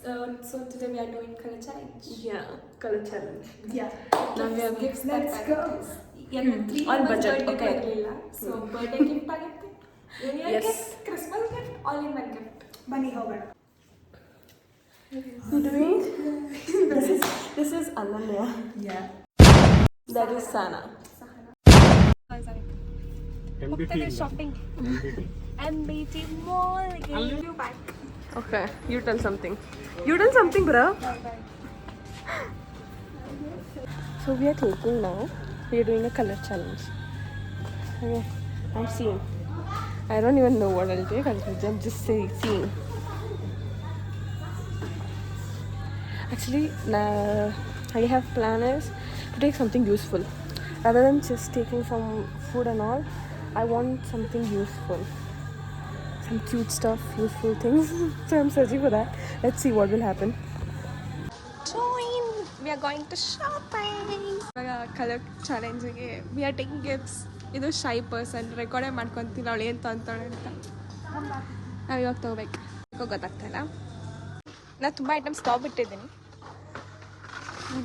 So today we are doing color challenge. Yeah, color challenge. Yeah. Now we have gifts. let's that go. Three On members budget, birthday okay. ಬರಲಿಲ್ಲ. So birthday gift ಆಗುತ್ತೆ. New Year Yes. gift, Christmas gift, all in one gift. ಬನ್ನಿ ಹೋಗೋಣ. You doing? This is Ananya. Yeah. That is Sana. ಹೋಗ್ತೇನೆ shopping. MBT Mall. You back. Okay, you tell something. You tell something, bro. So we are taking now. We are doing a color challenge. Okay, I'm seeing. I don't even know what I'll take. I'm just seeing. Actually, I have planners to take something useful. Rather than just taking some food and all, I want something useful. Some cute stuff, useful things. So I'm searching for that. Let's see what will happen. Join. We are going to shopping. Colour ಚಾಲೆಂಜಿಗೆ we are taking gifts. ಇದು shy person ರೆಕಾರ್ಡೇ ಮಾಡ್ಕೊತೀನಿ ಅವಳು ಏನು ತಂತಾಳೆ ಅಂತ. ನಾವು ಇವಾಗ ತೊಗೋಬೇಕು ಗೊತ್ತಾಗ್ತಾ ಇಲ್ಲ. ನಾನು ತುಂಬ ಐಟಮ್ಸ್ ತೊಗೊಬಿಟ್ಟಿದ್ದೀನಿ.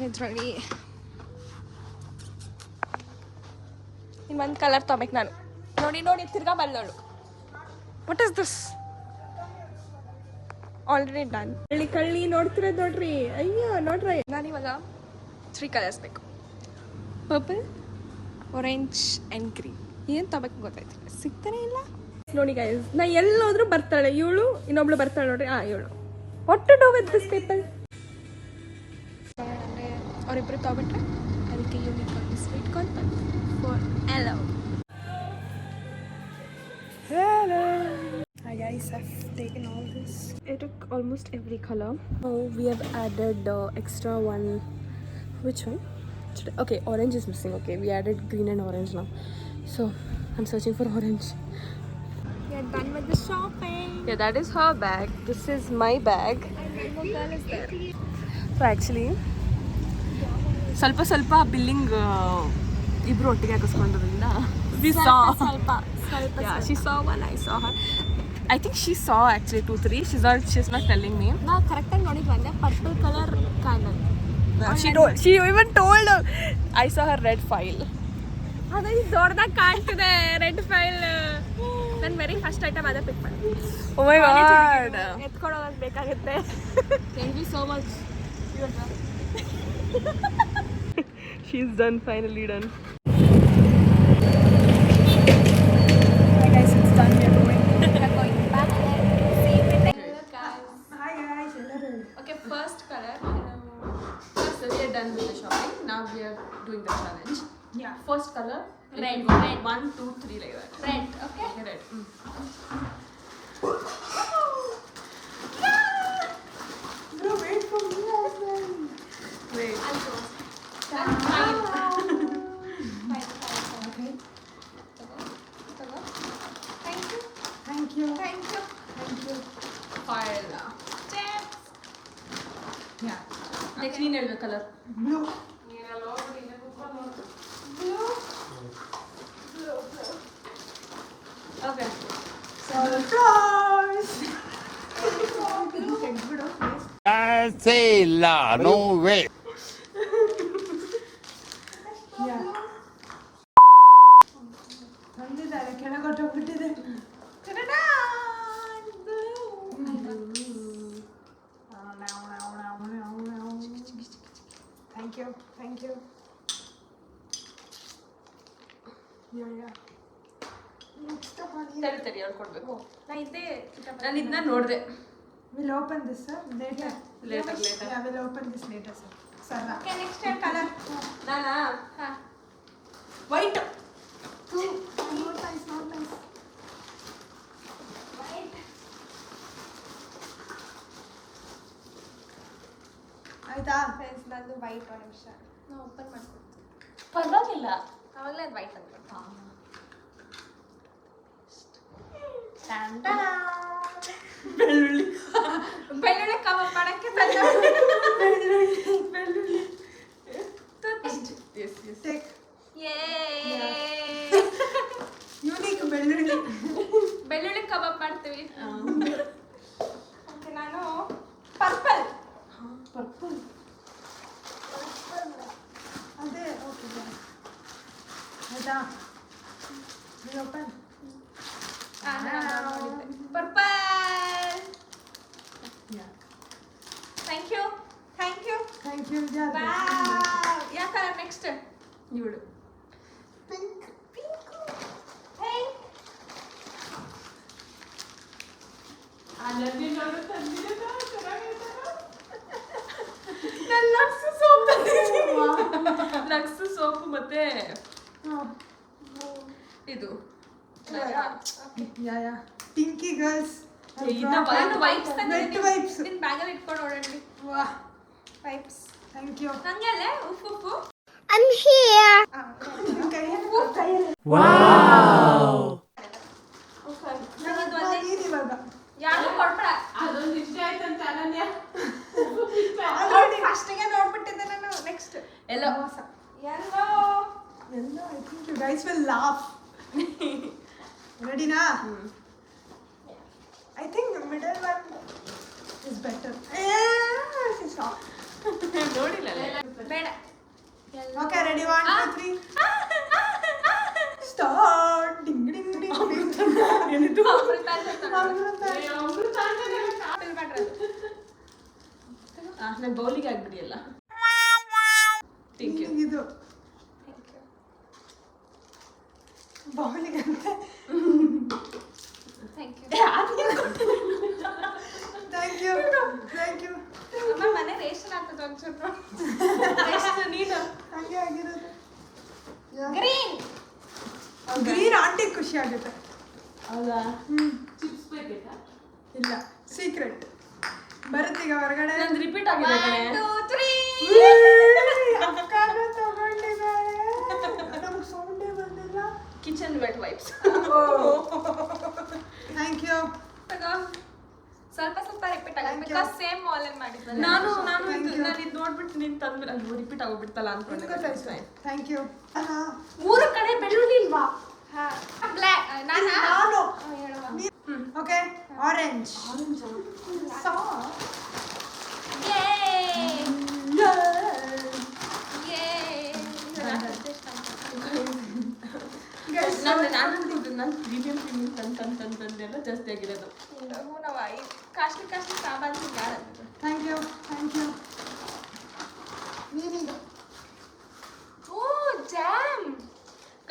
ಇದರಲ್ಲಿ ಇನ್ನೊಂದು ಕಲರ್ ತೊಗೋಬೇಕು ನಾನು. ನೋಡಿ ತಿರ್ಗಾ ಬಂದವಳು. What is this? Already done. ಕಳ್ಳಿ ನೋಡ್ತಿರೋದು ನೋಡ್ರಿ. ಅಯ್ಯೋ ನೋಡ್ರಿ. ನಾನಿವಾಗ 3 ಕಲರ್ಸ್ ಬೇಕು. Purple, orange and green. ಏನು ತಗೋಬೇಕು ಗೊತ್ತಾಯ್ತಿಲ್ಲ, ಸಿಗ್ತಾನೆ ಇಲ್ಲ. ನೋಡಿ ಗೈಸ್, ನಾ ಎಲ್ಲೋದ್ರೂ ಬರ್ತಾಳೆ ಇವಳು. ಇನ್ನೊಬ್ಳು ಬರ್ತಾಳೆ ನೋಡ್ರಿ. ಇವಳು. What to do with this people? ಅಂದರೆ ಅವರಿಬ್ಬರು ತಗೊಬಿಟ್ರೆ ಅದಕ್ಕೆ ಯೂನಿಕ್ ಆಗಿ ಸ್ವೀಟ್ ಕಾರ್ನ್ ಫಾರ್ ಎಲ್ಲೋ. Hello. Hi guys, I've taken all this. I took almost every color. Oh, we have added extra one. Which one? Okay, orange is missing. Okay, we added green and orange now. So I'm searching for orange. We are done with the shopping. Yeah, that is her bag. This is my bag. And one more girl is there. So actually, ಸ್ವಲ್ಪ billing ಇಬ್ರು ಒಟ್ಟಿಗೆ ಹಾಕಿಸ್ಕೊಂಡಿರೋದ್ರಿಂದ we saw. ಸ್ವಲ್ಪ Yeah, she saw one. I saw her. I think she saw actually 2-3. She's not telling me. ನಾವು ಕರೆಕ್ಟಾಗಿ ನೋಡಿದ್ವಿ ಅಂದರೆ purple colour candle. She even told her. I saw her red file. ಅದು ದೊಡ್ಡದಾಗಿ ಕಾಣ್ತಿದೆ ರೆಡ್ ಫೈಲ್. ನಾನು very first item ಅದೇ pick ಮಾಡಿ. Oh my god. ಎತ್ಕೊಂಡು ಹೋಗೋದು ಬೇಕಾಗುತ್ತೆ. Thank you so much. She's done, finally done. Hi guys, it's done. We are going back. Hi guys. Okay, first color. First we are done with the shopping. Now we are doing the challenge. Yeah. First color. Red. 1, 2, 3 like that. Red. Okay. Red. Bro, wait for me as well. Wait. I'll go. Okay. Thank you. File. Chips. Yeah. Next ನೀನು ಹೇಳಬೇಕು color. Blue. Okay. Surprise. Say la, no way. ಬಂದಿದ್ದಾರೆ ಕೆಳಗೊಟ್ಟೋಗ್ಬಿಟ್ಟಿದೆ. Thank you. ತಡಿ ಹೇಳ್ಕೊಡ್ಬೇಕು. ನಾನು ನಾನು ಇದನ್ನ ನೋಡಿದೆ. We'll open this, sir. Later. Later. Yeah, we'll open this later, sir. Sarah. Okay, next your color. ನಾನಾ? White. Not nice. White. ಆಯ್ತಾ? Friends, ನಂದು ವೈಟ್ ಒಂದು ನಿಮಿಷ. ನಾವು ಓಪನ್ ಮಾಡ್ಕೊಡ್ತೀವಿ. ಪರವಾಗಿಲ್ಲ. ಆವಾಗಲೇ ಅದು ವೈಟ್ ಅಂತ. ಬೆಳ್ಳುಳ್ಳಿ ಕಬಾಬ್ ಮಾಡಕ್ಕೆ ಬೆಳ್ಳುಳ್ಳಿ. Yes. Take. ಯೂನಿಕ್ ಬೆಳ್ಳುಳ್ಳಿ ಕಬಾಬ್ ಮಾಡ್ತೀವಿ. ಓಕೆ, ನಾನು ಪರ್ಪಲ್ ಪರ್ಪಲ್ ಅದೇ ಓಕೆ ಆಯ್ತಾ ನೀನು open purple. Thank you thank you ಯಾವ ಕಲರ್ ನೆಕ್ಸ್ಟ್? ಇವಳು ಪಿಂಕ್ ಲಕ್ಸ್ ಸೋಪು ಮತ್ತೆ ಇದು ಯಾ pinky girls wipes wet wipes ನಿನ್ ಬ್ಯಾಗಲ್ಲಿ ಇಟ್ಕೊಂಡು ಓಡಾಡಿ. ವಾಹ್ ವೈಪ್ಸ್ ಥ್ಯಾಂಕ್ ಯು ಹಂಗಲ್ಲೇ ಉಫ್ ಉಫ್ ಇವಾಗ ಯಾರು ಕೊಡ್ಬೇಡ. ಅದೊಂದು ಇಷ್ಟ ಆಯ್ತಂತ ಅನನ್ಯ ಫಸ್ಟಿಗೆ ನೋಡ್ಬಿಟ್ಟಿದ್ದೆ ನಾನು. ನೆಕ್ಸ್ಟ್ ಎಲ್ಲೋ ಎಲ್ಲೋ ಎಲ್ಲ I think you guys will laugh ರೆಡಿನಾ I think middle one is better ನೋಡಿಲ್ಲ ಬೇಡ. ಓಕೆ ರೆಡಿ 1 2 3 ಸ್ಟಾರ್ಟ್ ಡಿಂಗ್ ಡಿಂಗ್ ಡಿಂಗ್ ಡಿಂಗ್ ನನ್ನ ಬೌಲಿಗೆ ಆಗ್ಬಿಡಿ ಎಲ್ಲ. Thank you. ಇದು ಬೌಲಿಗೆ ಅಂತ thank you. Thank you thank you ಅಮ್ಮ ಮನೆ ರೇಷನ್ ಆಗ್ತದೆ ಒಂಚೂರು. ನೀನು ಹಾಗೆ ಆಗಿರೋದು ಗ್ರೀನ್. ಗ್ರೀನ್ ಆಂಟಿ ಖುಷಿ ಆಗುತ್ತೆ. ಹೌದಾ? ಚಿಪ್ಸ್ ಬೇಕಿತ್ತಾ? ಇಲ್ಲ ಸೀಕ್ರೆಟ್ ಬರುತ್ತೀಗ ಹೊರಗಡೆ. ನಂದು ರಿಪೀಟ್ ಆಗಿದೆ ಕಣೆ. 1 2 3 ಅಕ್ಕನೂ ತಗೊಂಡಿದ್ದಾರೆ. ನಮ್ಗೆ ಸೌಂಡೇ ಬಂದಿಲ್ಲ. Kitchen wet wipes. Thank you ತಗೋ. ಸ್ವಲ್ಪ ಸ್ವಲ್ಪ ರಿಪೀಟ್ ಆಗುತ್ತೆ ಬಿಕಾಸ್ ಸೇಮ್ ಮಾಲ್ ಅಲ್ಲಿ ಮಾಡಿದ್ದೆ ನಾನು Thank you. ಇದು ನೋಡ್ಬಿಟ್ಟು ನೀನು ತಂದ್ಬಿಟ್ಟು ಅದು ರಿಪೀಟ್ ಆಗೋಗ್ಬಿಡ್ತಲ್ಲ ಅನ್ಕೊಂಡೆ. ಥ್ಯಾಂಕ್ ಯು ಮೂರು ಕಡೆ ಬೆಳ್ಳುಳ್ಳಿ ಇಲ್ವಾ? ಹಾ ಬ್ಲ್ಯಾಕ್ ನಾನಾ ನಾನು ಹೇಳುವ. ಓಕೆ ಆರೆಂಜ್ ಯೇ ಯೇ ನಾನು ಪ್ರೀಮಿಯಂ ತಂದೆಲ್ಲ ಜಾಸ್ತಿ ಆಗಿರೋದು. ಹೂನವ ಈ ಕಾಸ್ಟ್ಲಿ ಸಾಮಾನು ಯಾರಂತ. ಥ್ಯಾಂಕ್ ಯು ನೀನೀಗ ಓ jam.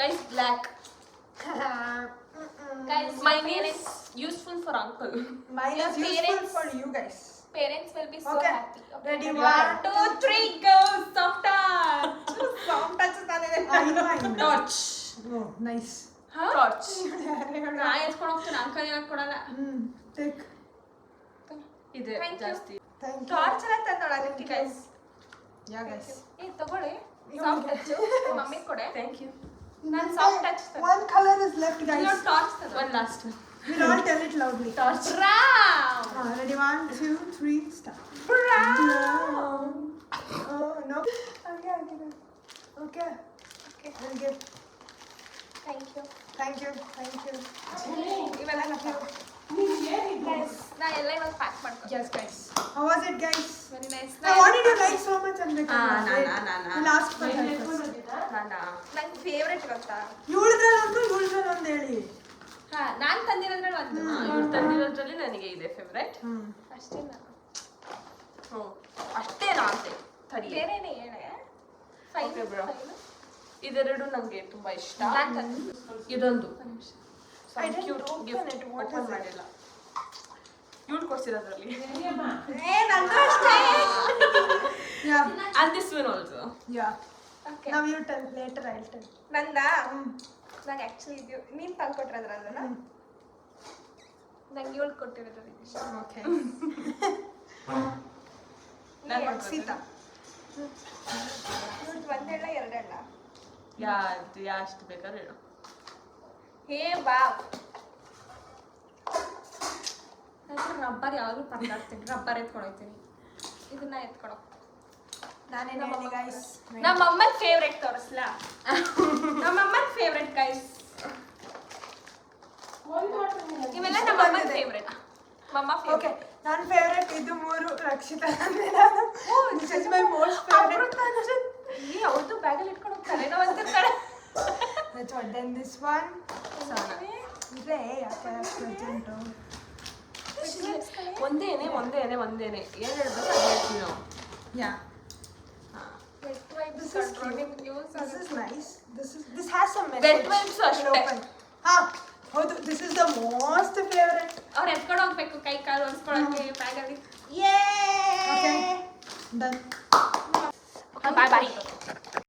Guys black. Guys, My name is useful for uncle. mine Your is useful parents- for you guys. Parents will be so Okay. happy. Ready, 1 2 3 go. Soft touch. Soft touch ತಾನೆ. I know. Torch. Oh, nice. Torch. ನಾ ಎತ್ಕೊಂಡು ಹೋಗ್ತೀನಿ uncle ಏನಕ್ಕೆ ಕೊಡಲ್ಲ. Take. ಇದೆ Thank you. ಜಾಸ್ತಿ. Thank you. Torch ಎಲ್ಲ ತಂದೋಳ ಅದಕ್ಕೆ ಗೈಸ್. Yeah, guys. ಏ ತಗೊಳ್ಳಿ. ಸಾಫ್ಟ್ ಟಚ್ ಮಮ್ಮಿ ಕೊಡೆ. Thank you. ನಾನು ಸಾಫ್ಟ್ ಟಚ್ ತಂದೆ. One color is left, guys. ನೀವು ಟಾರ್ಚ್ ತಂದೆ. One last We'll all tell it loudly. Torch. Brown. Ready? 1 2 3 start. Brown. Oh no. Okay. Okay. I'll give. Thank you. Thank you. ಇವೆಲ್ಲ ನಾ ಎಲ್ಲ ಇವಾಗ pack ಮಾಡ್ಕೊ. Yes, guys. How was it, guys? Very nice. I wanted to like so much and ನಾ last for help. ನಂಗೆ favourite ಗೊತ್ತಾ? ಇವಳದ್ರಲ್ಲಿ ಒಂದು ಹೇಳಿ. ಹಾ ನಾನು ತಂದಿರೋದ್ರಲ್ಲಿ ಒಂದು. ಇವ್ರು ತಂದಿರೋದ್ರಲ್ಲಿ ನನಗೆ ಇದೆ ಫೇವ್ರೆಟ್. ಅಷ್ಟೇ ನಾನು. ಅಷ್ಟೇನಾ ಅಂತೆ ತಡಿ. ಬೇರೆನೇ ಹೇಳೆ. Okay, bro. ಇದೆರಡು ನನಗೆ ತುಂಬಾ ಇಷ್ಟ. ನಾನು ತಂದಿದ್ದು. ಇದೊಂದು I didn't cute open gift it. What open is it? ಮಾಡಿಲ್ಲ. ಇವ್ಳು ಕೊಡ್ಸಿರೋದ್ರಲ್ಲಿ. ನಂದು ಅಷ್ಟೇ. Yeah. And this one also. Yeah. Okay. Now you tell. Later I'll tell. ನಂದಾ? ನಂಗೆ ಆಕ್ಚುಲಿ ಇದು ನೀನು ತಂದ್ಕೊಟ್ಟಿರೋದ್ರಲ್ಲ ನಂಗೆ ಇವಳು ಕೊಟ್ಟಿರೋದ್ರಲ್ಲಿ ಇಷ್ಟ. Okay. ನಾನು Sita. ಒಂದು ಹೇಳ ಎರಡು ಹೇಳ. ಯಾ ಅಷ್ಟು ಬೇಕಾದ್ರೆ ಹೇಳು. ಹೇ ವಾವ್. ರಬ್ಬರ್ ಯಾವಾಗಲೂ ಪರದಾಡ್ತೀನಿ. ರಬ್ಬರ್ ಎತ್ಕೊಳೋಗ್ತೀನಿ. ಇದನ್ನ ಎತ್ಕೊಳೋ. ನಾನೇನು ಹೇಳಿ guys? ನಮ್ಮ ಅಮ್ಮನ ಫೇವ್ರೆಟ್ ತೋರಿಸ್ಲಾ? ನಮ್ಮ ಅಮ್ಮನ ಫೇವ್ರೆಟ್ ಗೈಸ್. ಇವೆಲ್ಲ ನಮ್ಮ ಅಮ್ಮನ ಫೇವ್ರೆಟ್. ಮಮ್ಮ Okay. ನನ್ನ ಫೇವ್ರೆಟ್ ಇದು 3 ರಕ್ಷಿತಾ ನಾನು this is my most favourite ಈ ಅವ್ರದ್ದು ಬ್ಯಾಗಲ್ಲಿ ಇಟ್ಕೊಂಡು ಹೋಗ್ತಾರೆ ನಾವು ಅಂತಿರ್ತಾರೆ that's what then this one ಇಲ್ಲೇ ಯಾಕೆ ಅಷ್ಟೊಂದು ಒಂದೇನೆ ಏನು ಹೇಳ್ಬೇಕು ಅದು ಹೇಳ್ತೀವಿ ನಾವು. yeah Wet wipes This is controlling use. this is nice this has some message Wet wipes ಅಷ್ಟೇ. Open. ಹೌದು this is the most favorite ಅವ್ರು ಎತ್ಕೊಂಡು ಹೋಗ್ಬೇಕು ಕೈ ಕಾಲು ಒರೆಸ್ಕೊಳಕ್ಕೆ ಬ್ಯಾಗಲ್ಲಿ yay okay done ಬಾಯ್ ಬಾಯ್